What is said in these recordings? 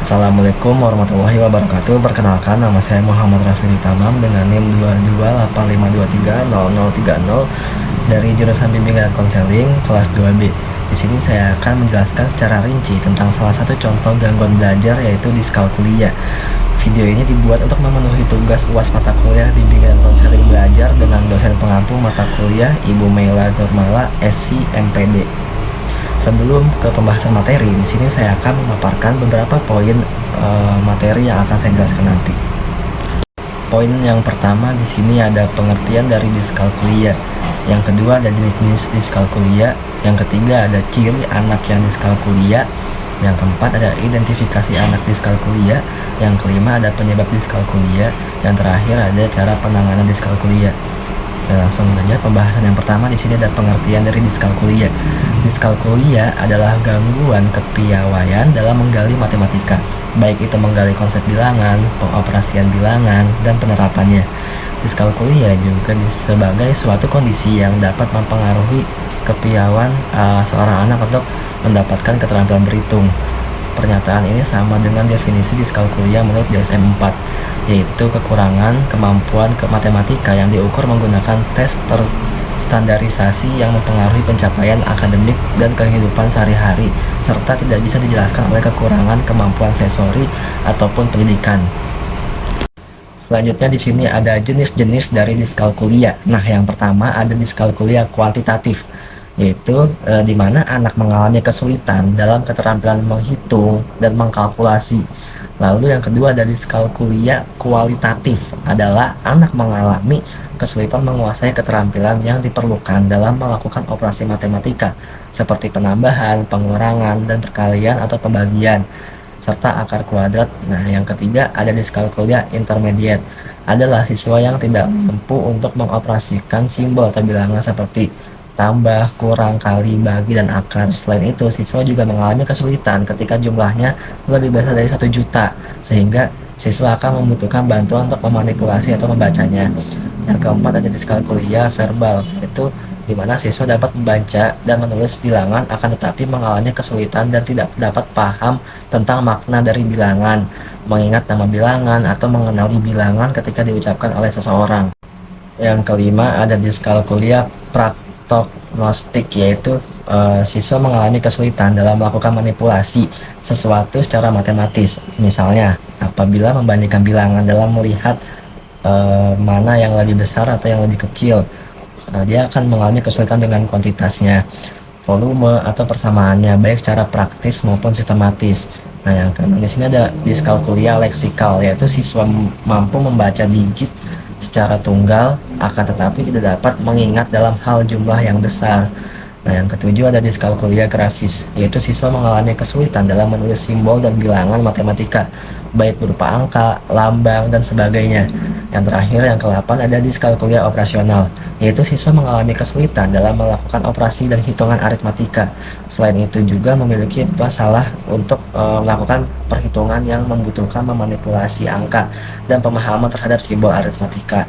Assalamualaikum warahmatullahi wabarakatuh. Perkenalkan, nama saya Muhammad Raffi Tamam dengan NIM 2285230030 dari jurusan Bimbingan dan Konseling kelas 2B. Di sini saya akan menjelaskan secara rinci tentang salah satu contoh gangguan belajar, yaitu diskalkulia. Video ini dibuat untuk memenuhi tugas UAS mata kuliah Bimbingan dan Konseling Belajar dengan dosen pengampu mata kuliah Ibu Meila Nurmala, SC MPD. Sebelum ke pembahasan materi, di sini saya akan memaparkan beberapa poin materi yang akan saya jelaskan nanti. Poin yang pertama di sini ada pengertian dari diskalkulia. Yang kedua ada jenis-jenis diskalkulia. Yang ketiga ada ciri anak yang diskalkulia. Yang keempat ada identifikasi anak diskalkulia. Yang kelima ada penyebab diskalkulia. Yang terakhir ada cara penanganan diskalkulia. Langsung saja pembahasan yang pertama. Di sini ada pengertian dari diskalkulia. Diskalkulia adalah gangguan kepiawaian dalam menggali matematika, baik itu menggali konsep bilangan, pengoperasian bilangan, dan penerapannya. Diskalkulia juga sebagai suatu kondisi yang dapat mempengaruhi kepiawaian seorang anak untuk mendapatkan keterampilan berhitung. Pernyataan ini sama dengan definisi diskalkulia menurut DSM-4, yaitu kekurangan kemampuan ke matematika yang diukur menggunakan tes terstandarisasi yang mempengaruhi pencapaian akademik dan kehidupan sehari-hari, serta tidak bisa dijelaskan oleh kekurangan kemampuan sensori ataupun pendidikan. Selanjutnya di sini ada jenis-jenis dari diskalkulia. Nah, yang pertama ada diskalkulia kuantitatif, yaitu di mana anak mengalami kesulitan dalam keterampilan menghitung dan mengkalkulasi. Lalu yang kedua ada diskalkulia kualitatif, adalah anak mengalami kesulitan menguasai keterampilan yang diperlukan dalam melakukan operasi matematika seperti penambahan, pengurangan, dan perkalian atau pembagian, serta akar kuadrat. Nah, yang ketiga ada diskalkulia intermediate, adalah siswa yang tidak mampu untuk mengoperasikan simbol atau bilangan seperti tambah, kurang, kali, bagi, dan akar. Selain itu, siswa juga mengalami kesulitan ketika jumlahnya lebih besar dari 1 juta, sehingga siswa akan membutuhkan bantuan untuk memanipulasi atau membacanya. Yang keempat ada diskalkulia verbal, yaitu di mana siswa dapat membaca dan menulis bilangan, akan tetapi mengalami kesulitan dan tidak dapat paham tentang makna dari bilangan, mengingat nama bilangan, atau mengenali bilangan ketika diucapkan oleh seseorang. Yang kelima ada diskalkulia prognostik, yaitu siswa mengalami kesulitan dalam melakukan manipulasi sesuatu secara matematis. Misalnya, apabila membandingkan bilangan dalam melihat mana yang lebih besar atau yang lebih kecil, dia akan mengalami kesulitan dengan kuantitasnya, volume, atau persamaannya, baik secara praktis maupun sistematis. Nah, yang keenam di sini ada diskalkulia leksikal, yaitu siswa mampu membaca digit secara tunggal, akan tetapi tidak dapat mengingat dalam hal jumlah yang besar. Nah, yang ketujuh ada diskalkulia grafis, yaitu siswa mengalami kesulitan dalam menulis simbol dan bilangan matematika, baik berupa angka, lambang, dan sebagainya. Yang terakhir, yang ke-8 ada diskalkulia operasional, yaitu siswa mengalami kesulitan dalam melakukan operasi dan hitungan aritmatika. Selain itu juga memiliki masalah untuk melakukan perhitungan yang membutuhkan memanipulasi angka dan pemahaman terhadap simbol aritmatika.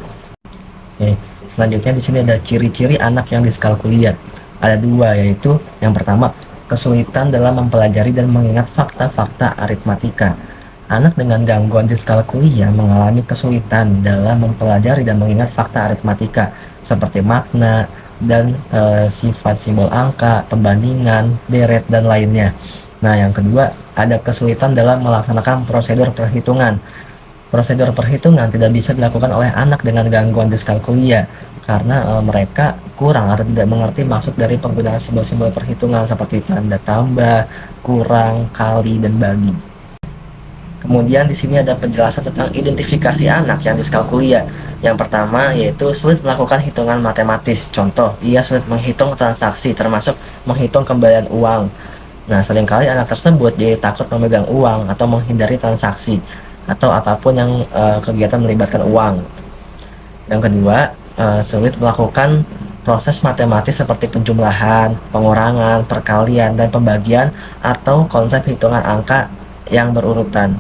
Oke, selanjutnya di sini ada ciri-ciri anak yang diskalkulia. Ada 2, yaitu yang pertama, kesulitan dalam mempelajari dan mengingat fakta-fakta aritmatika. Anak dengan gangguan diskalkulia mengalami kesulitan dalam mempelajari dan mengingat fakta aritmatika seperti makna dan sifat simbol angka, pembandingan, deret, dan lainnya. Nah, yang kedua ada kesulitan dalam melaksanakan prosedur perhitungan. Prosedur perhitungan tidak bisa dilakukan oleh anak dengan gangguan diskalkulia karena mereka kurang atau tidak mengerti maksud dari penggunaan simbol-simbol perhitungan seperti tanda tambah, kurang, kali, dan bagi. Kemudian di sini ada penjelasan tentang identifikasi anak yang diskalkulia. Yang pertama yaitu sulit melakukan hitungan matematis. Contoh, ia sulit menghitung transaksi, termasuk menghitung kembalian uang. Nah, seringkali anak tersebut jadi takut memegang uang atau menghindari transaksi atau apapun yang kegiatan melibatkan uang. Yang kedua, sulit melakukan proses matematis seperti penjumlahan, pengurangan, perkalian, dan pembagian atau konsep hitungan angka yang berurutan.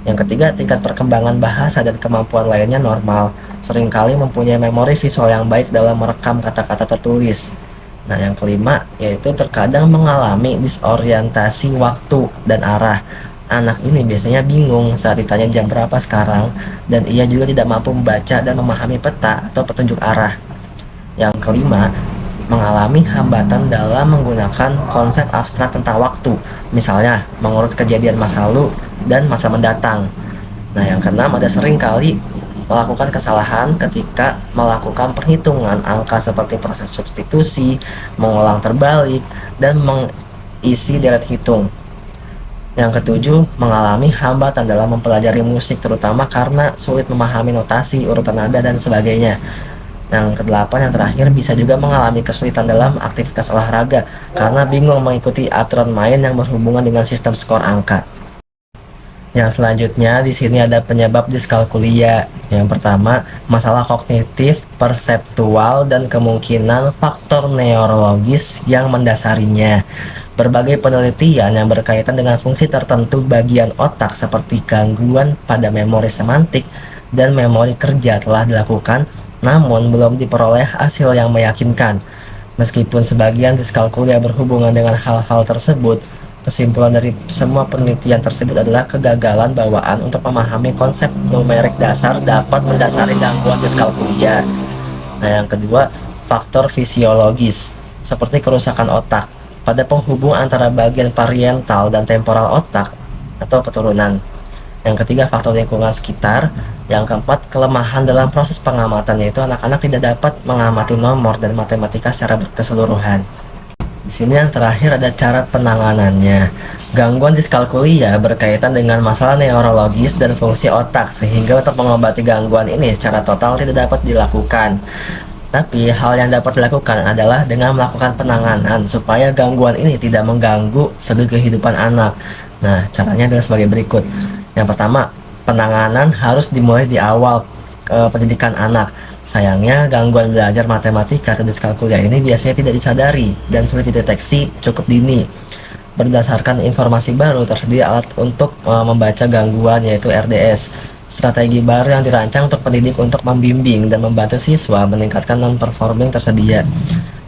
Yang ketiga, tingkat perkembangan bahasa dan kemampuan lainnya normal, seringkali mempunyai memori visual yang baik dalam merekam kata-kata tertulis. Nah, yang kelima yaitu terkadang mengalami disorientasi waktu dan arah. anak ini biasanya bingung saat ditanya jam berapa sekarang, dan ia juga tidak mampu membaca dan memahami peta atau petunjuk arah. Yang kelima, mengalami hambatan dalam menggunakan konsep abstrak tentang waktu, misalnya mengurut kejadian masa lalu dan masa mendatang. Nah, yang keenam, ada sering kali melakukan kesalahan ketika melakukan perhitungan angka seperti proses substitusi, mengulang terbalik, dan mengisi deret hitung. Yang ketujuh, mengalami hambatan dalam mempelajari musik, terutama karena sulit memahami notasi, urutan nada, dan sebagainya. Yang kedelapan, yang terakhir, bisa juga mengalami kesulitan dalam aktivitas olahraga karena bingung mengikuti aturan main yang berhubungan dengan sistem skor angka. Yang selanjutnya di sini ada penyebab diskalkulia. Yang pertama, masalah kognitif, perseptual, dan kemungkinan faktor neurologis yang mendasarinya. Berbagai penelitian yang berkaitan dengan fungsi tertentu bagian otak seperti gangguan pada memori semantik dan memori kerja telah dilakukan, namun belum diperoleh hasil yang meyakinkan. Meskipun sebagian diskalkulia berhubungan dengan hal-hal tersebut, kesimpulan dari semua penelitian tersebut adalah kegagalan bawaan untuk memahami konsep numerik dasar dapat mendasari gangguan diskalkulia. Nah, yang kedua, faktor fisiologis, seperti kerusakan otak pada penghubung antara bagian parietal dan temporal otak atau keturunan. Yang ketiga, faktor lingkungan sekitar. Yang keempat, kelemahan dalam proses pengamatan, yaitu anak-anak tidak dapat mengamati nomor dan matematika secara keseluruhan. Di sini yang terakhir ada cara penanganannya. Gangguan diskalkulia berkaitan dengan masalah neurologis dan fungsi otak, sehingga untuk mengobati gangguan ini secara total tidak dapat dilakukan. Tapi hal yang dapat dilakukan adalah dengan melakukan penanganan supaya gangguan ini tidak mengganggu segi kehidupan anak. Nah, caranya adalah sebagai berikut. Yang pertama, penanganan harus dimulai di awal pendidikan anak. Sayangnya, gangguan belajar matematika atau diskalkulia ini biasanya tidak disadari dan sulit dideteksi cukup dini. Berdasarkan informasi baru, tersedia alat untuk membaca gangguan, yaitu RDS. Strategi baru yang dirancang untuk pendidik untuk membimbing dan membantu siswa meningkatkan non-performing tersedia.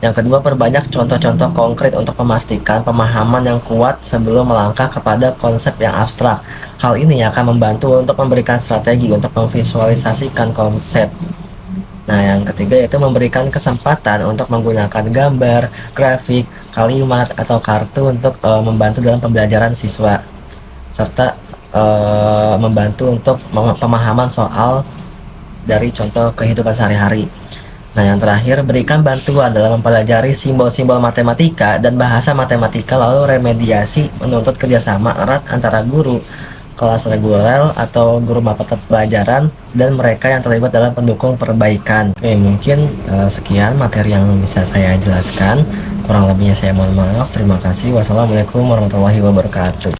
Yang kedua, perbanyak contoh-contoh konkret untuk memastikan pemahaman yang kuat sebelum melangkah kepada konsep yang abstrak. Hal ini akan membantu untuk memberikan strategi untuk memvisualisasikan konsep. Nah, yang ketiga yaitu memberikan kesempatan untuk menggunakan gambar, grafik, kalimat, atau kartu untuk membantu dalam pembelajaran siswa, serta membantu untuk pemahaman soal dari contoh kehidupan sehari-hari. Nah, yang terakhir, berikan bantuan dalam mempelajari simbol-simbol matematika dan bahasa matematika, lalu remediasi menuntut kerjasama erat antara guru kelas reguler atau guru mata pelajaran dan mereka yang terlibat dalam pendukung perbaikan. Oke, mungkin sekian materi yang bisa saya jelaskan. Kurang lebihnya saya mohon maaf. Terima kasih. Wassalamualaikum warahmatullahi wabarakatuh.